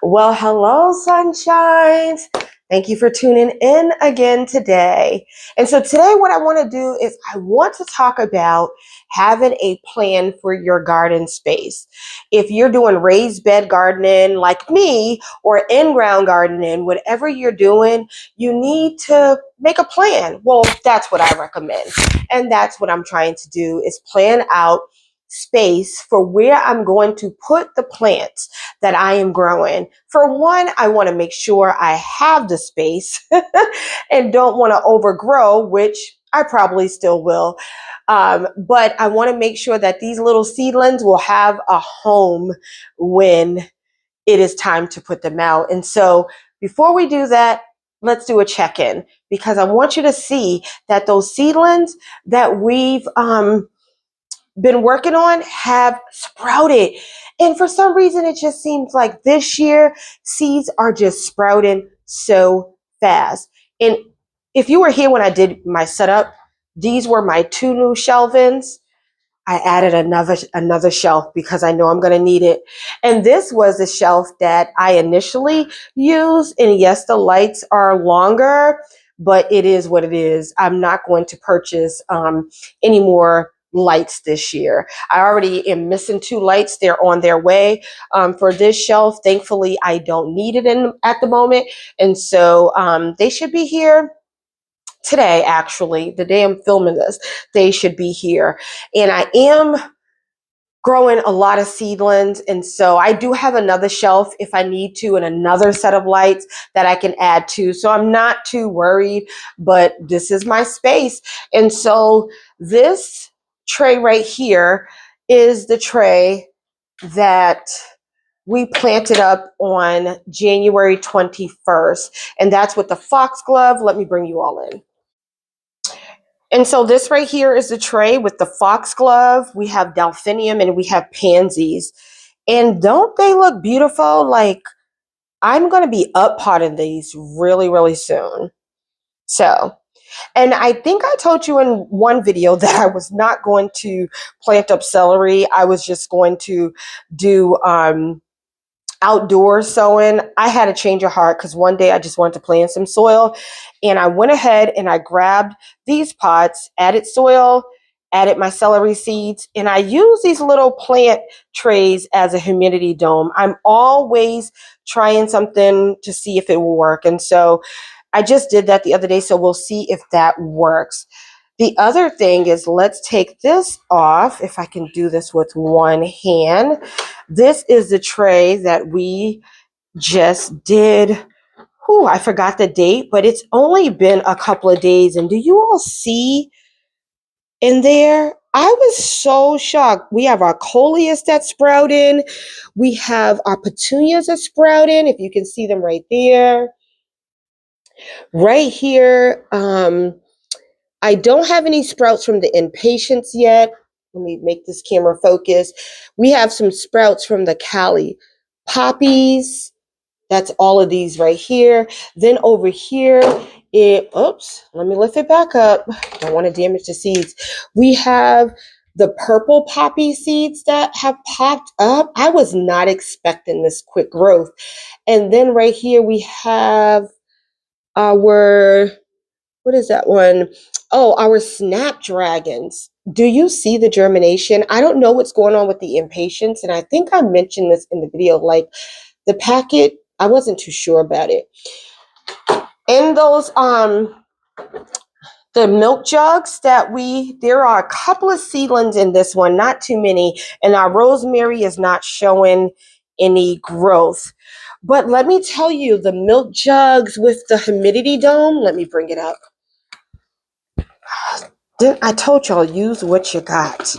Well, hello, sunshines. Thank you for tuning in again today. And so today what I want to do is I want to talk about having a plan for your garden space. If you're doing raised bed gardening like me or in-ground gardening, whatever you're doing, you need to make a plan. Well, that's what I recommend. And that's what I'm trying to do is plan out space for where I'm going to put the plants that I am growing. For one, I want to make sure I have the space and don't want to overgrow, which I probably still will. But I want to make sure that these little seedlings will have a home when it is time to put them out. And so before we do that, let's do a check-in because I want you to see that those seedlings that we've been working on have sprouted. And for some reason, it just seems like this year, seeds are just sprouting so fast. And if you were here when I did my setup, these were my 2 new shelvings. I added another shelf because I know I'm going to need it. And this was a shelf that I initially used. And yes, the lights are longer, but it is what it is. I'm not going to purchase any more lights this year. I already am missing 2 lights. They're on their way for this shelf. Thankfully, I don't need it at the moment. And so they should be here today, actually, the day I'm filming this. They should be here. And I am growing a lot of seedlings. And so I do have another shelf if I need to and another set of lights that I can add to. So I'm not too worried, but this is my space. And so this tray right here is the tray that we planted up on January 21st. And that's with the foxglove. Let me bring you all in. And so this right here is the tray with the foxglove. We have delphinium and we have pansies. And don't they look beautiful? Like, I'm going to be up potting these really, really soon. So, and I think I told you in one video that I was not going to plant up celery. I was just going to do outdoor sowing. I had a change of heart because one day I just wanted to plant some soil, and I went ahead and I grabbed these pots, added soil, added my celery seeds, and I use these little plant trays as a humidity dome. I'm always trying something to see if it will work, and so I just did that the other day, so we'll see if that works. The other thing is, let's take this off, if I can do this with one hand. This is the tray that we just did. Whew, I forgot the date, but it's only been a couple of days. And do you all see in there? I was so shocked. We have our coleus that's sprouting. We have our petunias that sprouting, if you can see them right there. Right here, I don't have any sprouts from the impatiens yet. Let me make this camera focus. We have some sprouts from the Cali poppies. That's all of these right here. Then over here, oops, let me lift it back up. Don't want to damage the seeds. We have the purple poppy seeds that have popped up. I was not expecting this quick growth. And then right here we have our, what is that one? Oh, our snapdragons. Do you see the germination? I don't know what's going on with the impatiens, and I think I mentioned this in the video. Like, the packet, I wasn't too sure about it. In those the milk jugs that there are a couple of seedlings in this one, not too many, and our rosemary is not showing any growth. But let me tell you, the milk jugs with the humidity dome, let me bring it up. I told y'all, use what you got.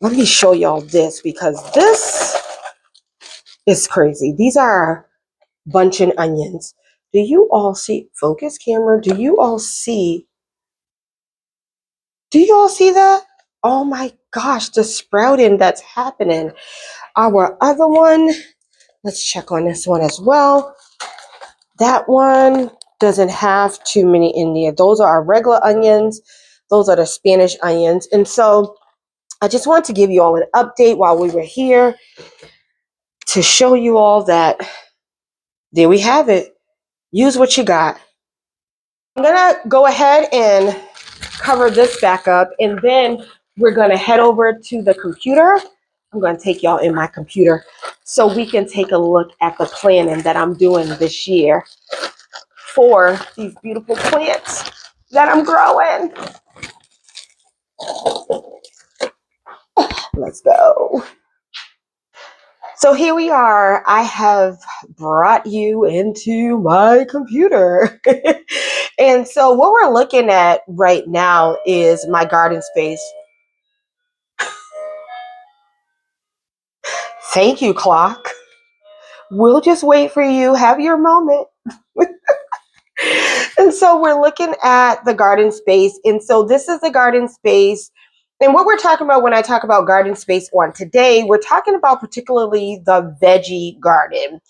Let me show y'all this because this is crazy. These are bunching onions. Do you all see, focus camera, do you all see that? Oh my gosh, the sprouting that's happening. Our other one, let's check on this one as well. That one doesn't have too many in there. Those are our regular onions. Those are the Spanish onions. And so I just want to give you all an update while we were here to show you all that there we have it. Use what you got. I'm gonna go ahead and cover this back up, and then we're gonna head over to the computer. I'm gonna take y'all in my computer so we can take a look at the planning that I'm doing this year for these beautiful plants that I'm growing. Let's go. So here we are. I have brought you into my computer. And so what we're looking at right now is my garden space. Thank you, clock. We'll just wait for you. Have your moment. And so we're looking at the garden space. And so this is the garden space. And what we're talking about when I talk about garden space on today, we're talking about particularly the veggie garden.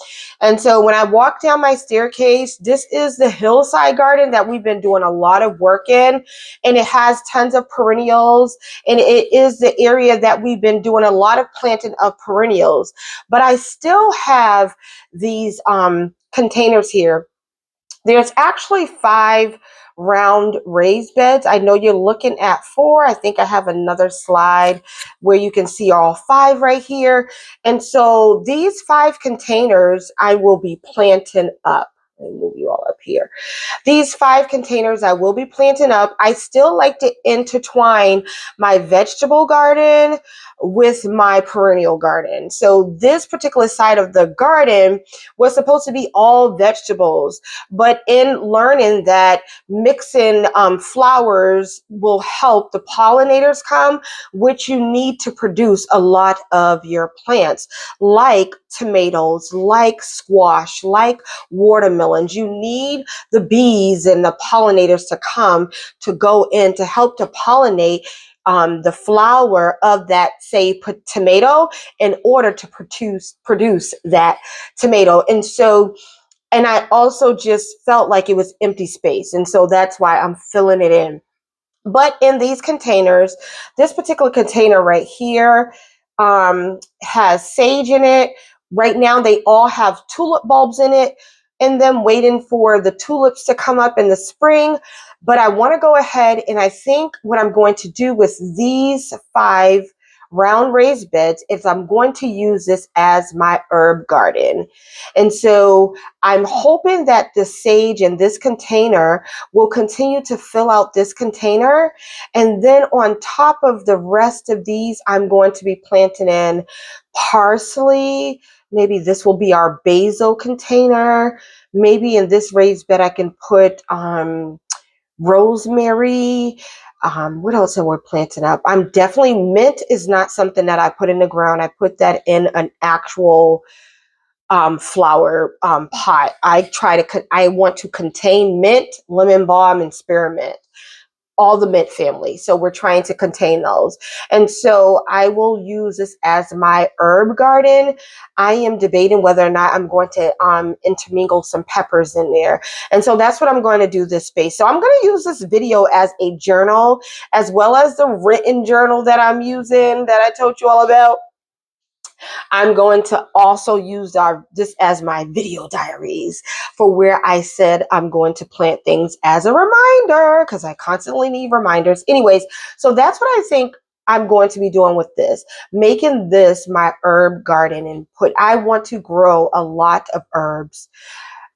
And so when I walk down my staircase, this is the hillside garden that we've been doing a lot of work in. And it has tons of perennials. And it is the area that we've been doing a lot of planting of perennials. But I still have these containers here. There's actually 5 round raised beds. I know you're looking at 4. I think I have another slide where you can see all 5 right here. And so these 5 containers I will be planting up. Let me move you all up here. These 5 containers I will be planting up. I still like to intertwine my vegetable garden with my perennial garden. So this particular side of the garden was supposed to be all vegetables, but in learning that mixing flowers will help the pollinators come, which you need to produce a lot of your plants, like tomatoes, like squash, like watermelons. You need the bees and the pollinators to come to go in to help to pollinate the flower of that, say, tomato in order to produce that tomato. And so, and I also just felt like it was empty space. And so that's why I'm filling it in. But in these containers, this particular container right here has sage in it. Right now, they all have tulip bulbs in it, and then waiting for the tulips to come up in the spring. But I want to go ahead, and I think what I'm going to do with these 5 round raised beds is I'm going to use this as my herb garden. And so I'm hoping that the sage in this container will continue to fill out this container. And then on top of the rest of these, I'm going to be planting in parsley. Maybe this will be our basil container. Maybe in this raised bed, I can put rosemary. What else are we planting up? I'm definitely, mint is not something that I put in the ground. I put that in an actual flower pot. I want to contain mint, lemon balm, and spearmint, all the mint family. So we're trying to contain those. And so I will use this as my herb garden. I am debating whether or not I'm going to intermingle some peppers in there. And so that's what I'm going to do this space. So I'm going to use this video as a journal, as well as the written journal that I'm using that I told you all about. I'm going to also use this as my video diaries for where I said I'm going to plant things as a reminder, because I constantly need reminders. Anyways, so that's what I think I'm going to be doing with this, making this my herb garden. And I want to grow a lot of herbs.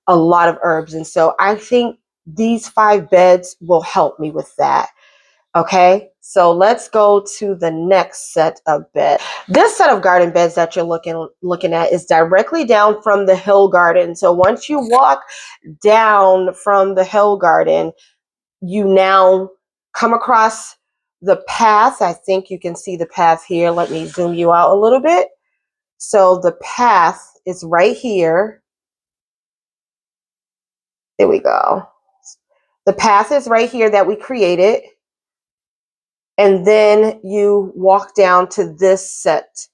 And so I think these 5 beds will help me with that. Okay, so let's go to the next set of beds. This set of garden beds that you're looking at is directly down from the hill garden. So once you walk down from the hill garden, you now come across the path. I think you can see the path here. Let me zoom you out a little bit. So the path is right here. There we go. The path is right here that we created. And then you walk down to this set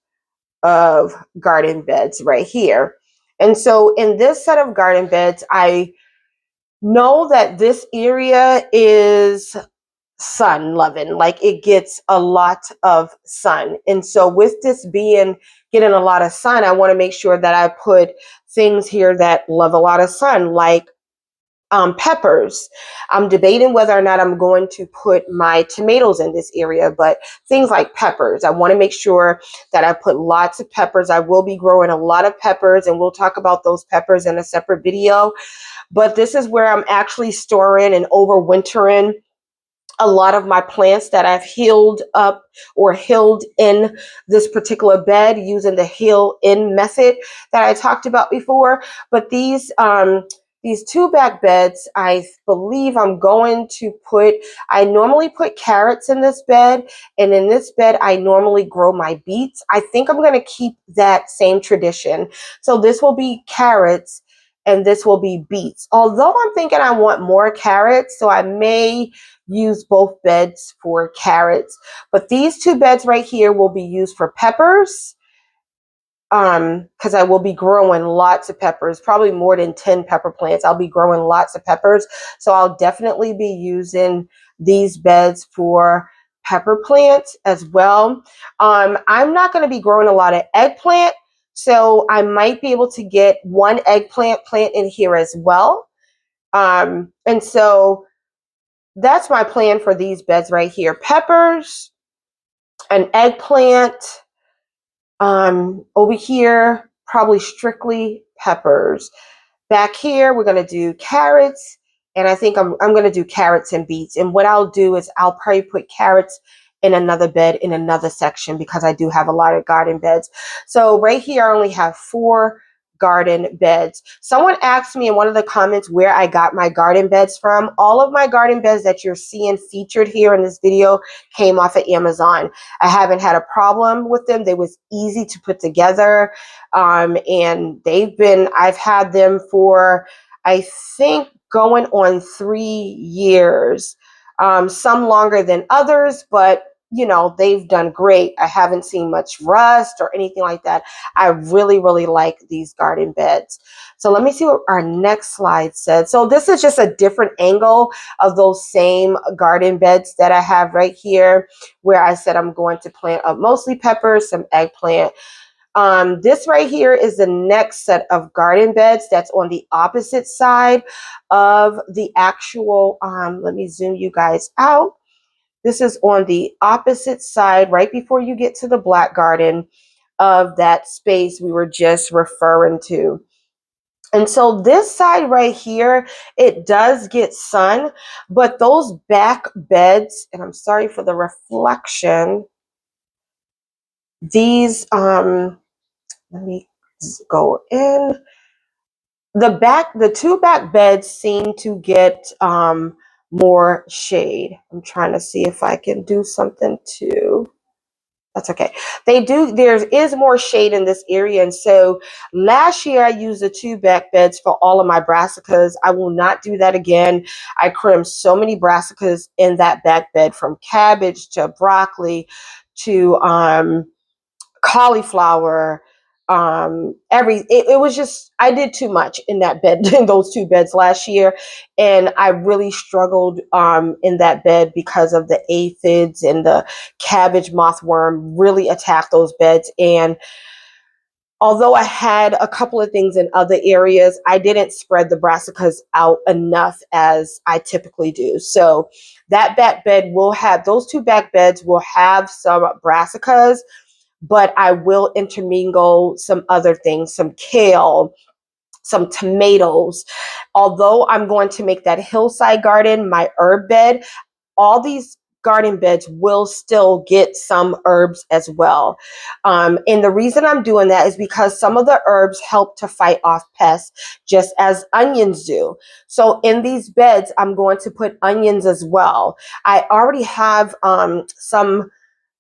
of garden beds right here. And so in this set of garden beds, I know that this area is sun loving, like it gets a lot of sun. And so with this being getting a lot of sun, I want to make sure that I put things here that love a lot of sun, like peppers. I'm debating whether or not I'm going to put my tomatoes in this area, but things like peppers, I want to make sure that I put lots of peppers. I will be growing a lot of peppers, and we'll talk about those peppers in a separate video. But this is where I'm actually storing and overwintering a lot of my plants that I've healed up or hilled in this particular bed using the hill in method that I talked about before. But these two back beds, I believe I'm going to put, I normally put carrots in this bed, and in this bed I normally grow my beets. I think I'm going to keep that same tradition. So this will be carrots and this will be beets. Although I'm thinking I want more carrots, so I may use both beds for carrots. But these two beds right here will be used for peppers, because I will be growing lots of peppers, probably more than 10 pepper plants. I'll be growing lots of peppers. So I'll definitely be using these beds for pepper plants as well. I'm not going to be growing a lot of eggplant, so I might be able to get one eggplant plant in here as well. And so that's my plan for these beds right here. Peppers, an eggplant, over here, probably strictly peppers. Back here, we're going to do carrots, and I think I'm going to do carrots and beets. And what I'll do is I'll probably put carrots in another bed in another section, because I do have a lot of garden beds. So right here, I only have 4 garden beds. Someone asked me in one of the comments where I got my garden beds from. All of my garden beds that you're seeing featured here in this video came off of Amazon. I haven't had a problem with them. They was easy to put together. And I've had them for, I think, going on 3 years. Some longer than others, but you know, they've done great. I haven't seen much rust or anything like that. I really, really like these garden beds. So let me see what our next slide said. So this is just a different angle of those same garden beds that I have right here, where I said I'm going to plant up mostly peppers, some eggplant. This right here is the next set of garden beds that's on the opposite side of the actual, let me zoom you guys out. This is on the opposite side, right before you get to the black garden of that space we were just referring to. And so this side right here, it does get sun, but those back beds, and I'm sorry for the reflection, these, let me go in. The 2 back beds seem to get more shade. I'm trying to see if I can do something to, that's okay. There is more shade in this area. And so last year I used the 2 back beds for all of my brassicas. I will not do that again. I trimmed so many brassicas in that back bed, from cabbage to broccoli to cauliflower. It was just, I did too much in that bed, in those 2 beds last year, and I really struggled in that bed because of the aphids, and the cabbage mothworm really attacked those beds. And although I had a couple of things in other areas, I didn't spread the brassicas out enough as I typically do. So that back bed will have, those 2 back beds will have some brassicas, but I will intermingle some other things, some kale, some tomatoes. Although I'm going to make that hillside garden my herb bed, all these garden beds will still get some herbs as well. And the reason I'm doing that is because some of the herbs help to fight off pests, just as onions do. So in these beds, I'm going to put onions as well. I already have some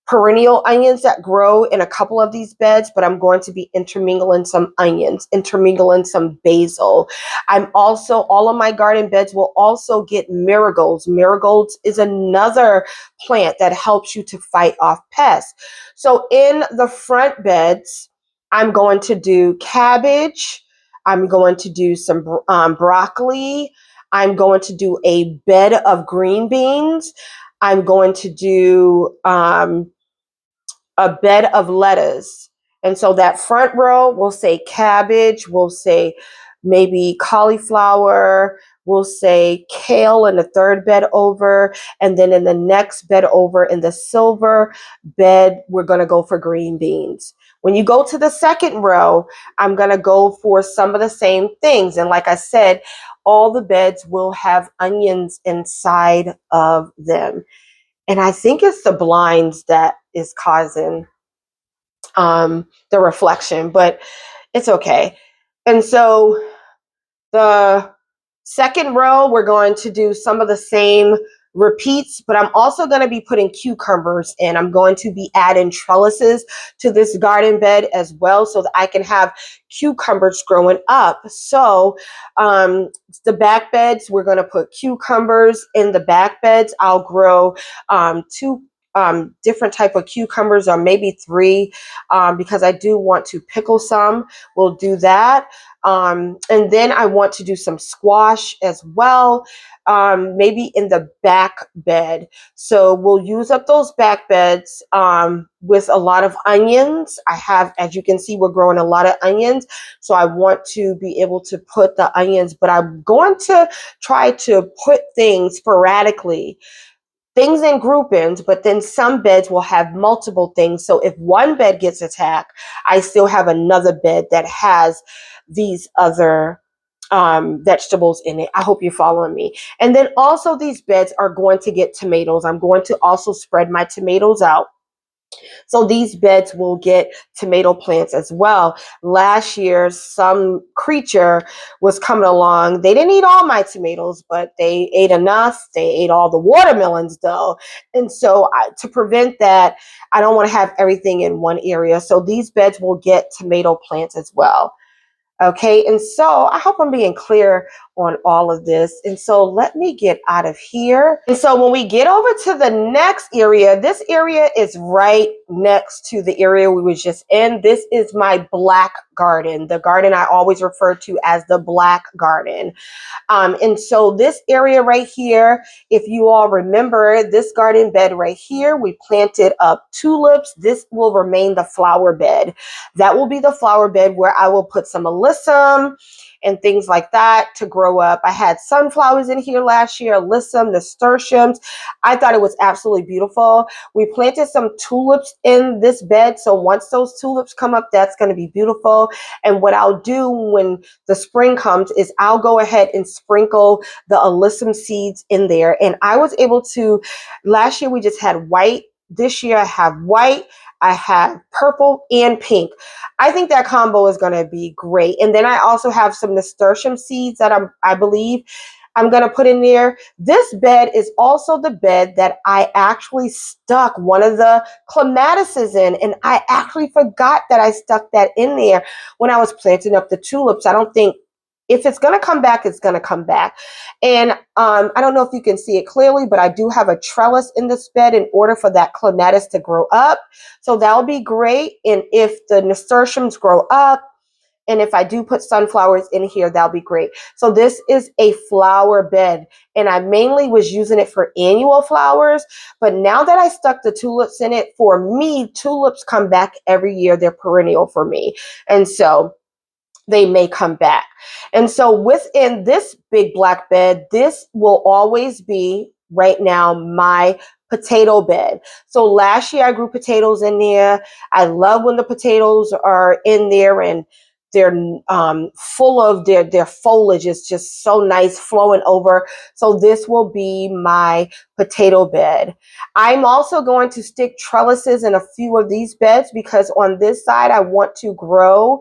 perennial onions that grow in a couple of these beds, but I'm going to be intermingling some onions, intermingling some basil. All of my garden beds will also get marigolds. Marigolds is another plant that helps you to fight off pests. So in the front beds, I'm going to do cabbage. I'm going to do some broccoli. I'm going to do a bed of green beans. I'm going to do a bed of lettuce. And so that front row will say cabbage, we'll say maybe cauliflower, we'll say kale in the third bed over, and then in the next bed over in the silver bed, we're going to go for green beans. When you go to the second row, I'm going to go for some of the same things. And like I said, all the beds will have onions inside of them. And I think it's the blinds that is causing the reflection, but it's okay. And so the second row, we're going to do some of the same repeats, but I'm also going to be putting cucumbers in. I'm going to be adding trellises to this garden bed as well so that I can have cucumbers growing up. So the back beds, we're going to put cucumbers in the back beds. I'll grow two different type of cucumbers, or maybe three, because I do want to pickle some. We'll do that. And then I want to do some squash as well, maybe in the back bed. So we'll use up those back beds with a lot of onions. I have, as you can see, we're growing a lot of onions. So I want to be able to put the onions, but I'm going to try to put things sporadically, things in groupings, but then some beds will have multiple things. So if one bed gets attacked, I still have another bed that has these other vegetables in it. I hope you're following me. And then also these beds are going to get tomatoes. I'm going to also spread my tomatoes out. So these beds will get tomato plants as well. Last year, some creature was coming along. They didn't eat all my tomatoes, but they ate enough. They ate all the watermelons though. And so to prevent that, I don't want to have everything in one area. So these beds will get tomato plants as well. Okay, and so I hope I'm being clear on all of this. And so let me get out of here. And so when we get over to the next area, this area is right next to the area we was just in. This is my black garden, the garden I always refer to as the black garden. And so this area right here, if you all remember this garden bed right here, we planted up tulips. This will remain the flower bed. That will be the flower bed where I will put some alyssum and things like that to grow up. I had sunflowers in here last year, alyssum, nasturtiums. I thought it was absolutely beautiful. We planted some tulips in this bed. So once those tulips come up, that's going to be beautiful. And what I'll do when the spring comes is I'll go ahead and sprinkle the alyssum seeds in there. And I was able to, last year we just had white. This year I have white, I have purple and pink. I think that combo is going to be great. And then I also have some nasturtium seeds that I believe I'm going to put in there. This bed is also the bed that I actually stuck one of the clematises in. And I actually forgot that I stuck that in there when I was planting up the tulips. I don't think, if it's going to come back, it's going to come back. And I don't know if you can see it clearly, but I do have a trellis in this bed in order for that clematis to grow up. So that'll be great. And if the nasturtiums grow up, and if I do put sunflowers in here, that'll be great. So this is a flower bed, and I mainly was using it for annual flowers. But now that I stuck the tulips in it, for me, tulips come back every year. They're perennial for me. And so they may come back. And so within this big black bed, this will always be right now my potato bed. So last year I grew potatoes in there. I love when the potatoes are in there and they're full of their foliage is just so nice flowing over. So this will be my potato bed. I'm also going to stick trellises in a few of these beds because on this side I want to grow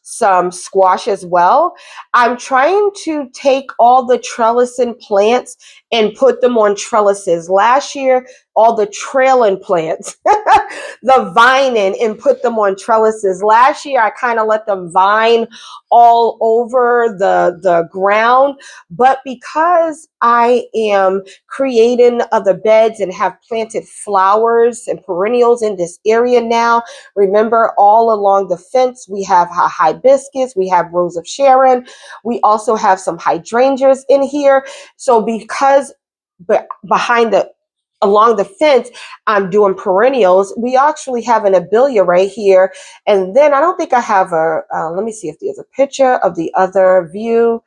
some squash as well. I'm trying to take all the trellising plants and put them on trellises. Last year, all the trailing plants, the vining, and put them on trellises. Last year, I kind of let them vine all over the ground. But because I am creating other beds and have planted flowers and perennials in this area now, remember all along the fence, we have hibiscus, we have rose of Sharon. We also have some hydrangeas in here. So because behind along the fence, I'm doing perennials. We actually have an abelia right here. And then I don't think I have let me see if there's a picture of the other view.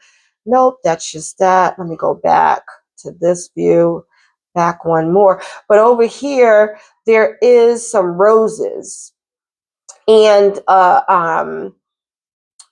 Nope, that's just that. Let me go back to this view, back one more. But over here, there is some roses and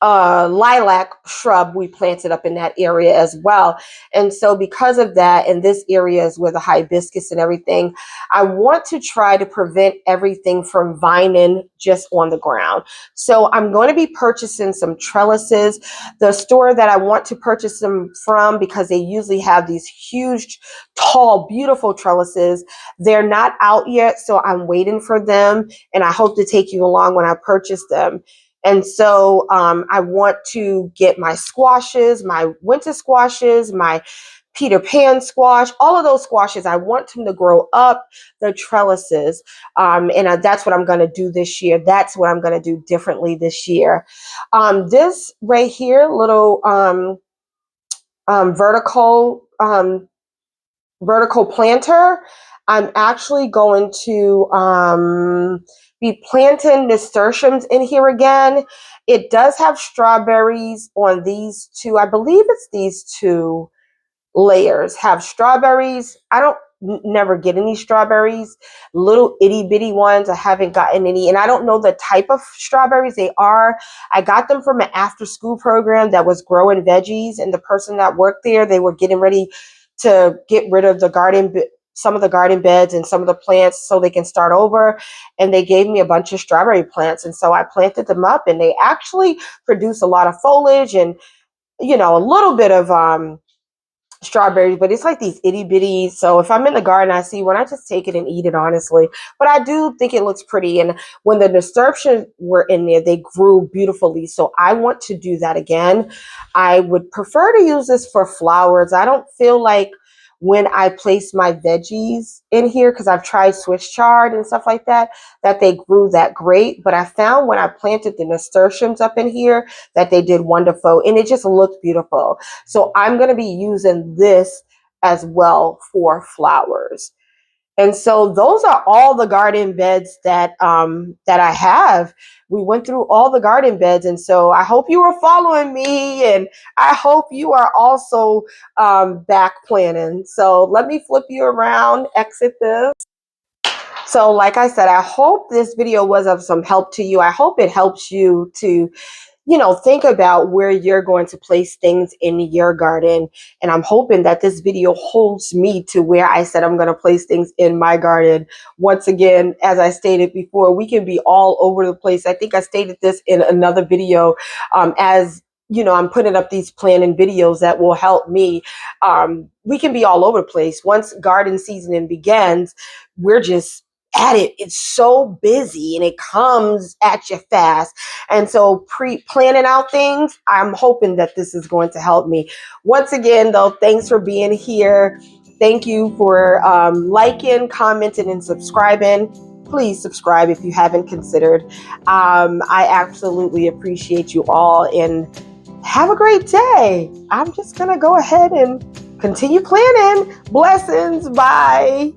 lilac shrub we planted up in that area as well. And so because of that, and this area is where the hibiscus and everything, I want to try to prevent everything from vining just on the ground. So I'm going to be purchasing some trellises. The store that I want to purchase them from, because they usually have these huge, tall, beautiful trellises, they're not out yet, so I'm waiting for them, and I hope to take you along when I purchase them. And so I want to get my squashes, my winter squashes, my Peter Pan squash, all of those squashes. I want them to grow up the trellises. And that's what I'm going to do this year. That's what I'm going to do differently this year. This right here, little vertical planter, I'm actually going to be planting nasturtiums in here again. It does have strawberries on these two. I believe it's these two layers have strawberries. I don't never get any strawberries, little itty bitty ones. I haven't gotten any, and I don't know the type of strawberries they are. I got them from an after school program that was growing veggies, and the person that worked there, they were getting ready to get rid of some of the garden beds and some of the plants so they can start over, and they gave me a bunch of strawberry plants, and so I planted them up, and they actually produce a lot of foliage and a little bit of strawberries, but it's like these itty bitty. So if I'm in the garden, I see one, I just take it and eat it, honestly. But I do think it looks pretty. And when the nasturtiums were in there, they grew beautifully. So I want to do that again. I would prefer to use this for flowers. I don't feel like when I place my veggies in here, because I've tried Swiss chard and stuff like that they grew that great. But I found when I planted the nasturtiums up in here that they did wonderful, and it just looked beautiful. So I'm going to be using this as well for flowers. And so those are all the garden beds that I have. We went through all the garden beds, and so I hope you are following me, and I hope you are also back planning. So let me flip you around, exit this. So like I said, I hope this video was of some help to you. I hope it helps you to think about where you're going to place things in your garden. And I'm hoping that this video holds me to where I said I'm going to place things in my garden. Once again, as I stated before, we can be all over the place. I think I stated this in another video, I'm putting up these planning videos that will help me. We can be all over the place. Once garden season begins, we're just at it. It's so busy and it comes at you fast. And so planning out things, I'm hoping that this is going to help me. Once again, though, thanks for being here. Thank you for liking, commenting, and subscribing. Please subscribe if you haven't considered. I absolutely appreciate you all, and have a great day. I'm just going to go ahead and continue planning. Blessings. Bye.